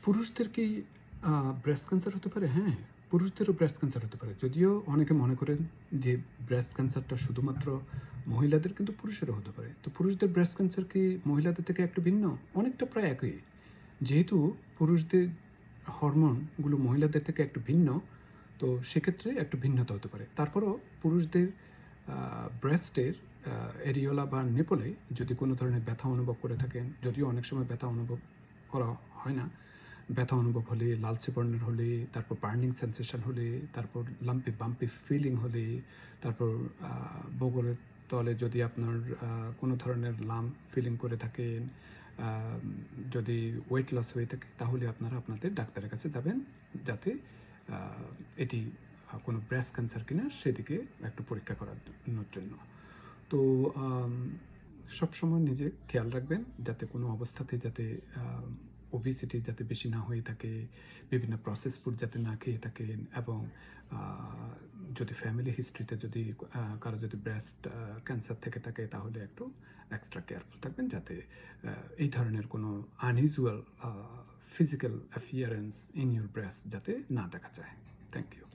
পুরুষদের কি breast cancer হতে পারে? হ্যাঁ, পুরুষদেরও ব্রেস্ট ক্যান্সার হতে পারে। যদিও অনেকে মনে করেন যে ব্রেস্ট ক্যান্সারটা শুধুমাত্র মহিলাদের, কিন্তু পুরুষেরও হতে পারে। তো পুরুষদের ব্রেস্ট ক্যান্সার কি মহিলাদের থেকে একটু ভিন্ন? অনেকটা প্রায় একই। যেহেতু পুরুষদের হরমোনগুলো মহিলাদের থেকে একটু ভিন্ন, তো সেক্ষেত্রে একটু ভিন্নতা হতে পারে। তারপরও পুরুষদের ব্রেস্টের এরিওলা বা নিপলে যদি কোনো ধরনের ব্যথা অনুভব করে থাকেন, যদিও অনেক সময় ব্যথা অনুভব করা হয় না, ব্যথা অনুভব হলে, লালচে বর্ণের হলে, তারপর বার্নিং সেন্সেশন হলে, তারপর লাম্পি বাম্পি ফিলিং হলে, তারপর বগলের তলে যদি আপনার কোনো ধরনের লাম্প ফিলিং করে থাকেন, যদি ওয়েট লস হয়ে থাকে, তাহলে আপনারা আপনাদের ডাক্তারের কাছে যাবেন, যাতে এটি কোনো ব্রেস্ট ক্যান্সার কিনা সেদিকে একটু পরীক্ষা করানোর জন্য। তো সবসময় নিজে খেয়াল রাখবেন যাতে কোনো অবস্থাতেই যাতে ওবেসিটি যাতে বেশি না হয়ে থাকে, বিভিন্ন প্রসেস ফুড যাতে না খেয়ে থাকেন, এবং যদি ফ্যামিলি হিস্ট্রিতে যদি কারো যদি ব্রেস্ট ক্যান্সার থেকে থাকে, তাহলে একটু এক্সট্রা কেয়ারফুল থাকবেন যাতে এই ধরনের কোনো unusual physical appearance in your breast যাতে না দেখা যায়। Thank you.